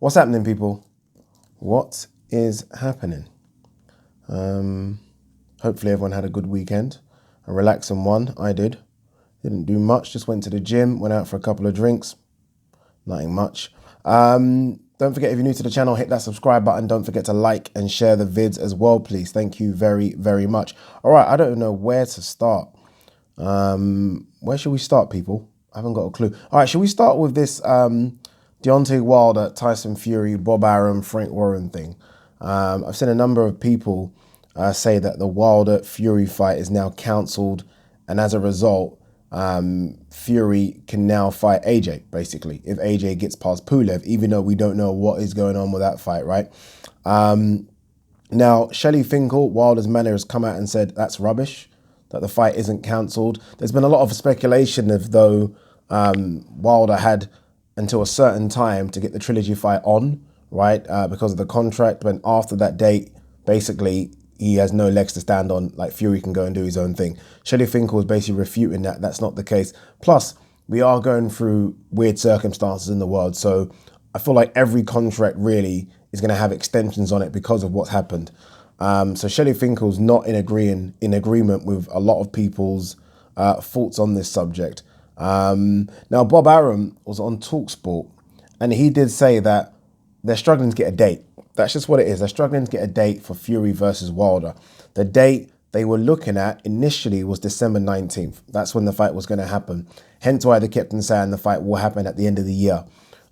What's happening, people? What is happening? Hopefully everyone had a good weekend. A relaxing one. I did. Didn't do much. Just went to the gym, went out for a couple of drinks. Nothing much. Don't forget, if you're new to the channel, hit that subscribe button. Don't forget to like and share the vids as well, please. Thank you very, very much. All right, I don't know where to start. Where should we start, people? I haven't got a clue. All right, should we start with this Deontay Wilder, Tyson Fury, Bob Arum, Frank Warren thing? I've seen a number of people say that the Wilder-Fury fight is now cancelled, and as a result, Fury can now fight AJ, basically, if AJ gets past Pulev, even though we don't know what is going on with that fight, right? Now, Shelley Finkel, Wilder's manager, has come out and said that's rubbish, that the fight isn't cancelled. There's been a lot of speculation of though Wilder had until a certain time to get the trilogy fight on, right, because of the contract. But after that date, basically, he has no legs to stand on. Like, Fury can go and do his own thing. Shelley Finkel is basically refuting that. That's not the case. Plus, we are going through weird circumstances in the world. So I feel like every contract really is going to have extensions on it because of what's happened. So Shelley Finkel's not in agreement with a lot of people's thoughts on this subject. Now, Bob Arum was on TalkSport, and he did say that they're struggling to get a date. That's just what it is. They're struggling to get a date for Fury versus Wilder. The date they were looking at initially was December 19th. That's when the fight was going to happen. Hence why they kept on saying the fight will happen at the end of the year.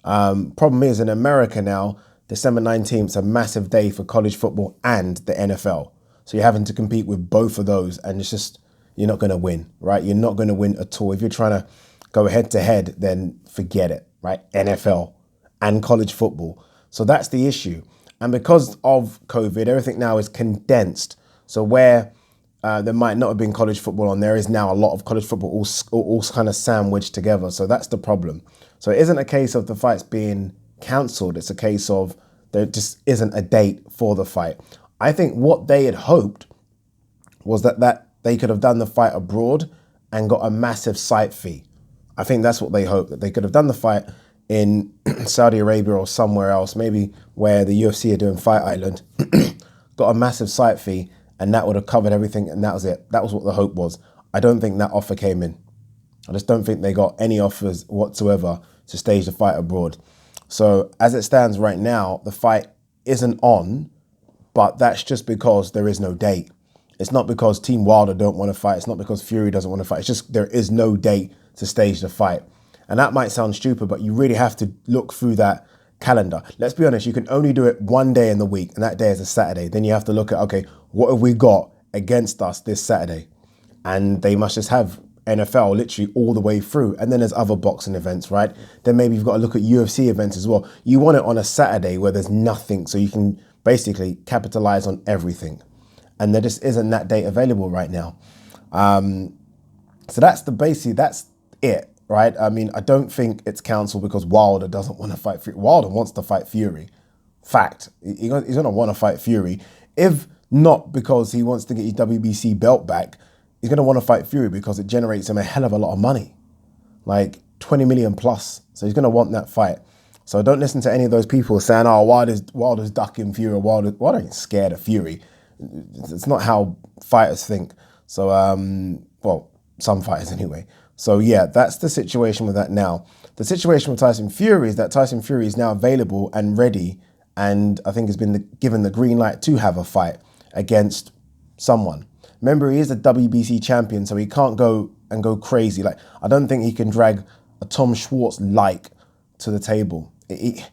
Problem is, in America now, December 19th is a massive day for college football and the NFL. So you're having to compete with both of those, and it's just, you're not going to win, right? You're not going to win at all. If you're trying to go head to head, then forget it, right? NFL and college football. So that's the issue. And because of COVID, everything now is condensed. So where there might not have been college football on, there is now a lot of college football all kind of sandwiched together. So that's the problem. So it isn't a case of the fights being cancelled. It's a case of there just isn't a date for the fight. I think what they had hoped was that they could have done the fight abroad and got a massive site fee. I think that's what they hoped, that they could have done the fight in Saudi Arabia or somewhere else, maybe where the UFC are doing Fight Island, got a massive site fee, and that would have covered everything, and that was it. That was what the hope was. I don't think that offer came in. I just don't think they got any offers whatsoever to stage the fight abroad. So as it stands right now, the fight isn't on, but that's just because there is no date. It's not because Team Wilder don't want to fight. It's not because Fury doesn't want to fight. It's just there is no date to stage the fight. And that might sound stupid, but you really have to look through that calendar. Let's be honest, you can only do it one day in the week, and that day is a Saturday. Then you have to look at, okay, what have we got against us this Saturday? And they must just have NFL literally all the way through. And then there's other boxing events, right? Then maybe you've got to look at UFC events as well. You want it on a Saturday where there's nothing, so you can basically capitalize on everything. And there just isn't that date available right now. So that's that's it. Right? I mean, I don't think it's cancelled because Wilder doesn't want to fight Fury. Wilder wants to fight Fury. Fact. He's going to want to fight Fury. If not because he wants to get his WBC belt back, he's going to want to fight Fury because it generates him a hell of a lot of money. Like 20 million plus. So he's going to want that fight. So don't listen to any of those people saying, oh, Wilder's ducking Fury. Wilder ain't scared of Fury. It's not how fighters think. So, well, some fighters anyway. So yeah, that's the situation with that now. The situation with Tyson Fury is that Tyson Fury is now available and ready, and I think has been given the green light to have a fight against someone. Remember, he is a WBC champion, so he can't go crazy. Like, I don't think he can drag a Tom Schwartz-like to the table. He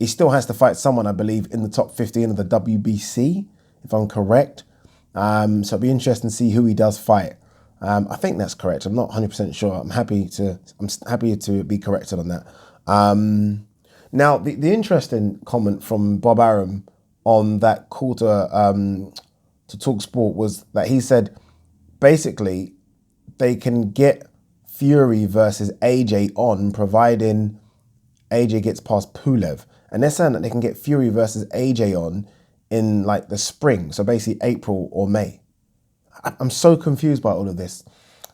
still has to fight someone, I believe, in the top 15 of the WBC, if I'm correct. So it'll be interesting to see who he does fight. I think that's correct. I'm not 100% sure. I'm happy to be corrected on that. Now, the interesting comment from Bob Arum on that call to TalkSport was that he said, basically, they can get Fury versus AJ on, providing AJ gets past Pulev. And they're saying that they can get Fury versus AJ on in like the spring, so basically April or May. I'm so confused by all of this.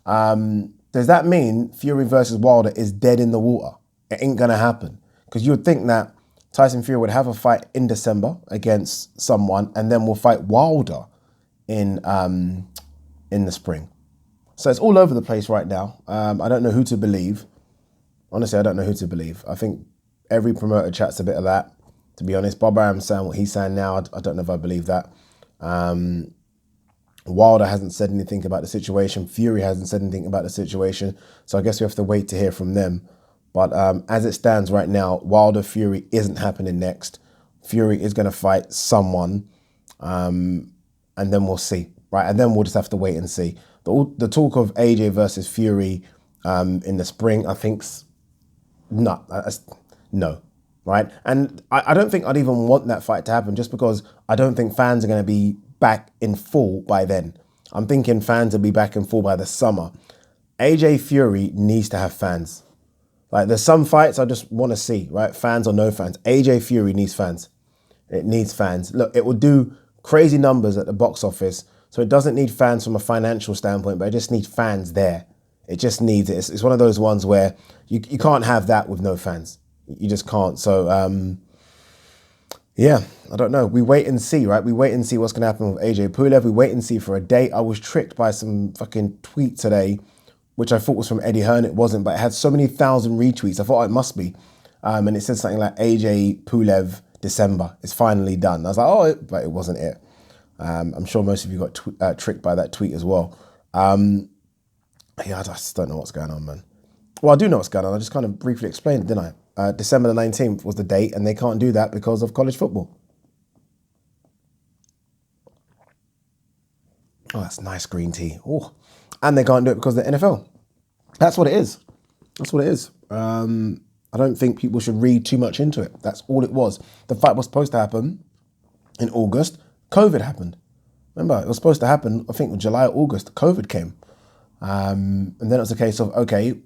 Does that mean Fury versus Wilder is dead in the water? It ain't gonna happen. Because you would think that Tyson Fury would have a fight in December against someone, and then will fight Wilder in the spring. So it's all over the place right now. I don't know who to believe. Honestly, I don't know who to believe. I think every promoter chats a bit of that, to be honest. Bob Arum's saying what he's saying now. I don't know if I believe that. Wilder hasn't said anything about the situation. Fury hasn't said anything about the situation. So I guess we have to wait to hear from them. But as it stands right now, Wilder Fury isn't happening next. Fury is going to fight someone, and then we'll see, right? And then we'll just have to wait and see. The talk of AJ versus Fury in the spring, I think's no, right? And I don't think I'd even want that fight to happen, just because I don't think fans are going to be back in full by then. I'm thinking fans will be back in full by the summer. AJ Fury needs to have fans. Like, there's some fights I just want to see, right? Fans or no fans. AJ Fury needs fans. It needs fans. Look, it will do crazy numbers at the box office, so it doesn't need fans from a financial standpoint, but it just needs fans there. It just needs it. It's one of those ones where you can't have that with no fans. You just can't. So, yeah, I don't know. We wait and see, right? We wait and see what's going to happen with AJ Pulev. We wait and see for a date. I was tricked by some fucking tweet today, which I thought was from Eddie Hearn. It wasn't, but it had so many thousand retweets. I thought it must be. And it said something like AJ Pulev December. It's finally done. I was like, oh, but it wasn't it. I'm sure most of you got tricked by that tweet as well. Yeah, I just don't know what's going on, man. Well, I do know what's going on. I just kind of briefly explained it, didn't I? December the 19th was the date, and they can't do that because of college football. Oh, that's nice green tea. Oh, and they can't do it because of the NFL. That's what it is. That's what it is. I don't think people should read too much into it. That's all it was. The fight was supposed to happen in August. COVID happened. Remember, it was supposed to happen, I think, July or August. COVID came. And then it was a case of, okay,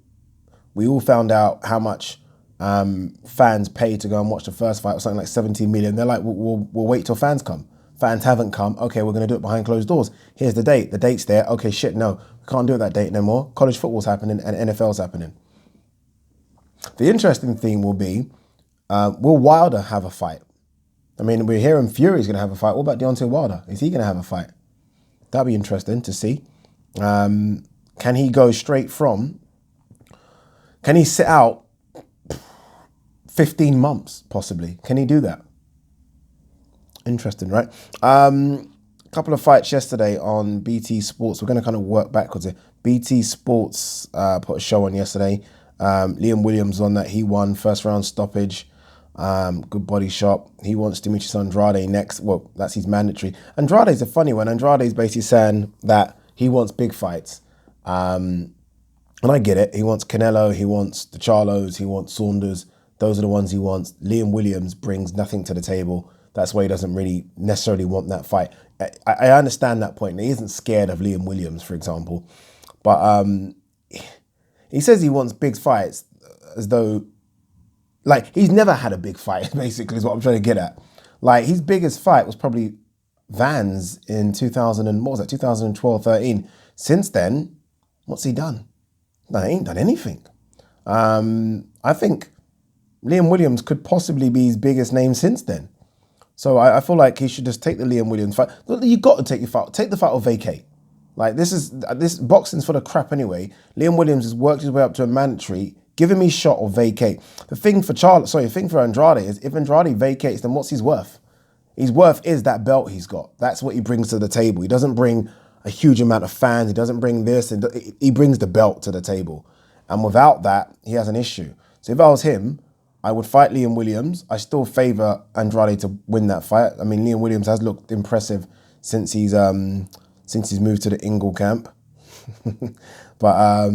we all found out how much fans paid to go and watch the first fight, or something like 17 million. They're like, we'll wait till fans come. Fans haven't come. Okay, we're going to do it behind closed doors. Here's the date. The date's there. Okay, shit, no, we can't do it that date no more. College football's happening and NFL's happening. The interesting thing will be, will Wilder have a fight? I mean, we're hearing Fury's going to have a fight. What about Deontay Wilder? Is he going to have a fight? That'd be interesting to see. Can he go straight from... Can he sit out 15 months, possibly? Can he do that? Interesting, right? A couple of fights yesterday on BT Sports. We're going to kind of work backwards here. BT Sports put a show on yesterday. Liam Williams on that. He won first round stoppage. Good body shot. He wants Demetrius Andrade next. Well, that's his mandatory. Andrade's a funny one. Andrade's basically saying that he wants big fights. And I get it. He wants Canelo. He wants the Charlos. He wants Saunders. Those are the ones he wants. Liam Williams brings nothing to the table. That's why he doesn't really necessarily want that fight. I understand that point. He isn't scared of Liam Williams, for example. But he says he wants big fights as though... Like, he's never had a big fight, basically, is what I'm trying to get at. Like, his biggest fight was probably Vans in 2012, 13. Since then, what's he done? No, he ain't done anything. I think Liam Williams could possibly be his biggest name since then. So I feel like he should just take the Liam Williams fight. You got to take your fight. Take the fight or vacate. Like, this boxing's full of crap anyway. Liam Williams has worked his way up to a mandatory. Give him his shot or vacate. The thing for Andrade is, if Andrade vacates, then what's his worth? His worth is that belt he's got. That's what he brings to the table. He doesn't bring a huge amount of fans. He doesn't bring this. He brings the belt to the table. And without that, he has an issue. So if I was him, I would fight Liam Williams. I still favour Andrade to win that fight. I mean, Liam Williams has looked impressive since he's moved to the Ingle camp. But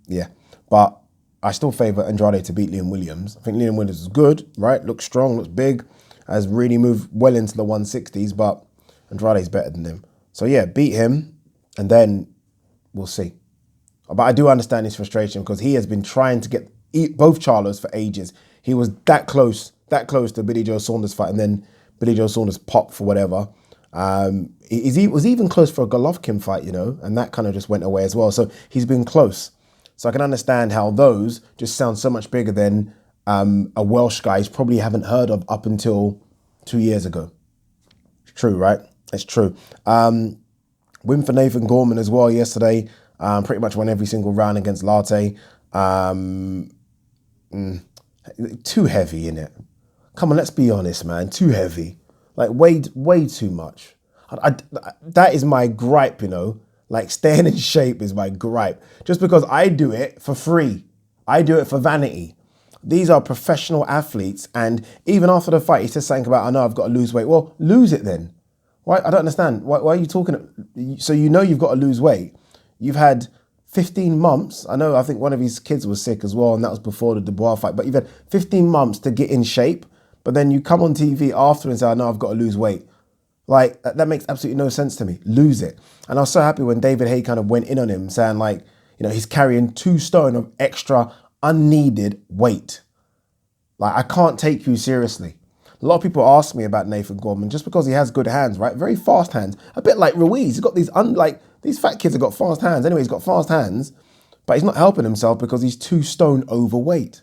yeah. But I still favour Andrade to beat Liam Williams. I think Liam Williams is good, right? Looks strong, looks big, has really moved well into the 160s, but Andrade's better than him. So yeah, beat him, and we'll see. But I do understand his frustration because he has been trying to get both Charlos for ages. He was that close to Billy Joe Saunders fight, and then Billy Joe Saunders popped for whatever. He was even close for a Golovkin fight, and that kind of just went away as well. So he's been close. So I can understand how those just sound so much bigger than a Welsh guy you probably haven't heard of up until 2 years ago. It's true, right? It's true. Win for Nathan Gorman as well yesterday. Pretty much won every single round against Latte. Too heavy in it. Come on, let's be honest, man. Too heavy. Like way too much. That is my gripe, you know. Like staying in shape is my gripe. Just because I do it for free. I do it for vanity. These are professional athletes, and even after the fight, he says something about, I know I've got to lose weight. Well, lose it then. Why? I don't understand. Why are you talking? So you know you've got to lose weight. You've had 15 months. I think one of his kids was sick as well, and that was before the Dubois fight. But you've had 15 months to get in shape, but then you come on TV after and say, I know I've got to lose weight. Like, that makes absolutely no sense to me. Lose it. And I was so happy when David Haye kind of went in on him, saying like, you know, he's carrying 2 stone of extra unneeded weight. Like, I can't take you seriously. A lot of people ask me about Nathan Gorman just because he has good hands, right? Very fast hands. A bit like Ruiz. He's got these fat kids have got fast hands. Anyway, he's got fast hands, but he's not helping himself because he's 2 stone overweight.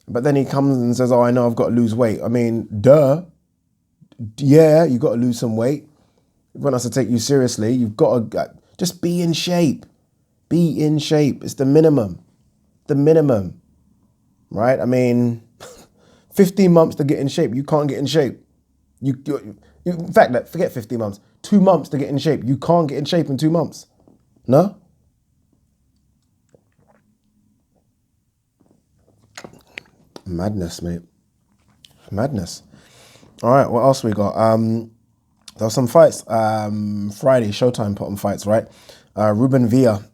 But then he comes and says, oh, I know I've got to lose weight. I mean, duh. Yeah, you've got to lose some weight. If you want us to take you seriously, you've got to just be in shape. Be in shape. It's the minimum. The minimum. Right? I mean, 15 months to get in shape. You can't get in shape. In fact, forget 15 months. 2 months to get in shape. You can't get in shape in 2 months. No? Madness, mate. Madness. All right, what else we got? There were some fights. Friday, Showtime put on fights, right? Ruben Villa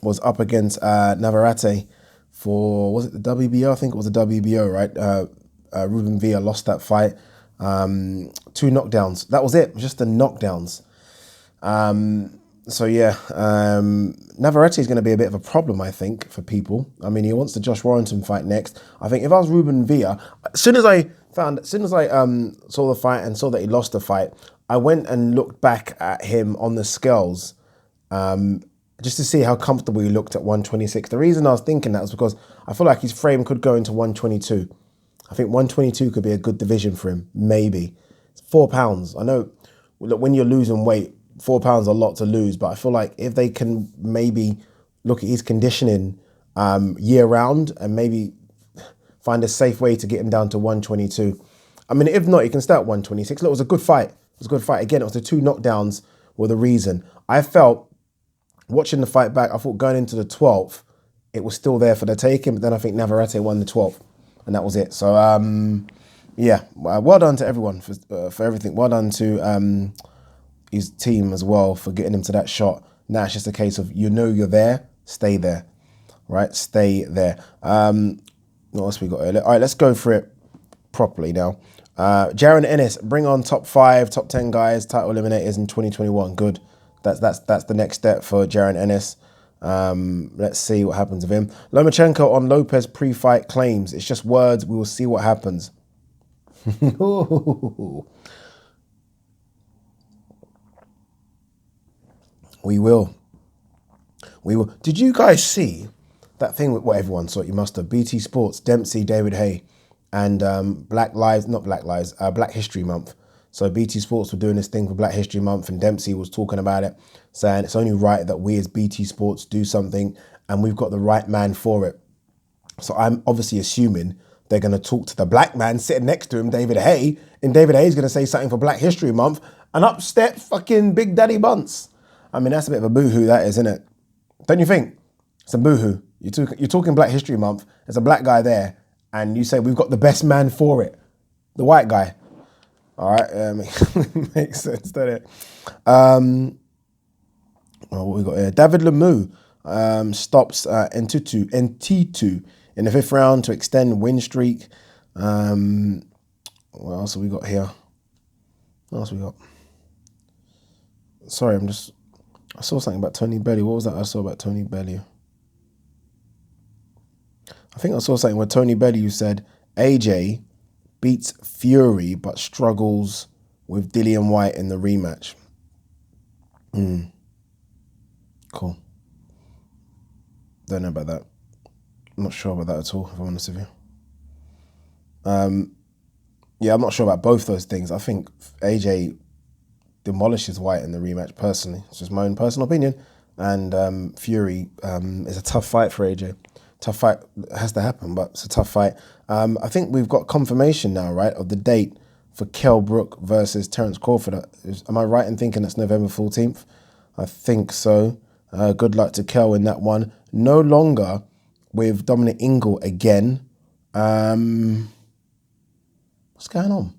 was up against Navarrete for, was it the WBO? I think it was the WBO, right? Ruben Villa lost that fight. 2 knockdowns. That was it, just the knockdowns. So yeah, Navarrete is going to be a bit of a problem, I think, for people. I mean, he wants the Josh Warrington fight next. I think if I was Ruben Villa, as soon as I saw the fight and saw that he lost the fight, I went and looked back at him on the scales, just to see how comfortable he looked at 126. The reason I was thinking that was because I feel like his frame could go into 122. I think 122 could be a good division for him, maybe. It's 4 pounds. I know, look, when you're losing weight, 4 pounds is a lot to lose, but I feel like if they can maybe look at his conditioning year round and maybe find a safe way to get him down to 122. I mean, if not, he can start 126. Look, it was a good fight. It was a good fight. Again, it was the 2 knockdowns were the reason. I felt, watching the fight back, I thought going into the 12th, it was still there for the taking, but then I think Navarrete won the 12th, and that was it. So, yeah, well done to everyone for everything. Well done to his team as well for getting him to that shot. Now it's just a case of, you know you're there, stay there, right? Stay there. What else we got earlier? All right, let's go for it properly now. Jaron Ennis, bring on top 5, top 10 guys, title eliminators in 2021. Good. That's the next step for Jaron Ennis. Let's see what happens with him. Lomachenko on Lopez pre-fight claims. It's just words. We will see what happens. We will. Did you guys see that thing with what everyone saw? You must have. BT Sports, Dempsey, David Haye, and Black History Month. So BT Sports were doing this thing for Black History Month, and Dempsey was talking about it, saying it's only right that we as BT Sports do something, and we've got the right man for it. So I'm obviously assuming they're going to talk to the black man sitting next to him, David Haye, and David Haye's going to say something for Black History Month, and up step fucking Big Daddy Bunce. I mean, that's a bit of a boohoo, that is, isn't it? Don't you think? It's a boohoo. You're talking Black History Month. There's a black guy there, and you say we've got the best man for it, the white guy. All right, makes sense, doesn't it? What we got here? David Lemieux stops Ntitu in the 5th round to extend win streak. What else have we got here? What else we got? Sorry, I saw something about Tony Bellew. What was that I saw about Tony Bellew? I think I saw something where Tony Bellew said AJ beats Fury but struggles with Dillian White in the rematch. Cool. Don't know about that. I'm not sure about that at all, if I'm honest with you. Yeah, I'm not sure about both those things. I think AJ demolishes White in the rematch. Personally, it's just my own personal opinion. And Fury is a tough fight for AJ. Tough fight has to happen, but it's a tough fight. I think we've got confirmation now, right, of the date for Kell Brook versus Terence Crawford. Am I right in thinking that's November 14th? I think so. Good luck to Kell in that one. No longer with Dominic Ingle again. What's going on?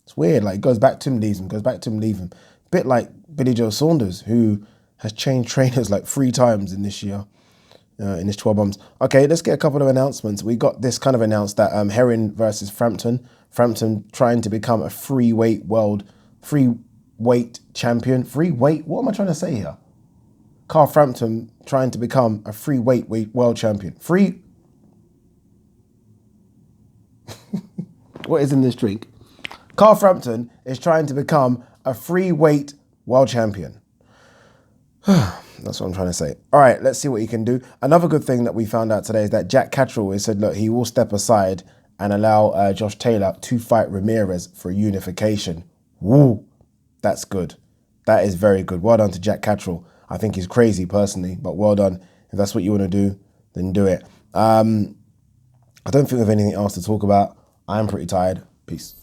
It's weird. Like, it goes back to him, leaves him, goes back to him, leave him. Bit like Billy Joe Saunders, who has changed trainers like 3 times in this year, in his 12 months. Okay, let's get a couple of announcements. We got this kind of announced that Herring versus Frampton. Frampton trying to become a free weight champion. Free weight? What am I trying to say here? Carl Frampton trying to become a free weight world champion. What is in this drink? Carl Frampton is trying to become a free weight world champion. That's what I'm trying to say. All right, let's see what he can do. Another good thing that we found out today is that Jack Catterall has said, look, he will step aside and allow Josh Taylor to fight Ramirez for unification. Woo, that's good. That is very good. Well done to Jack Catterall. I think he's crazy personally, but well done. If that's what you want to do, then do it. I don't think we have anything else to talk about. I'm pretty tired. Peace.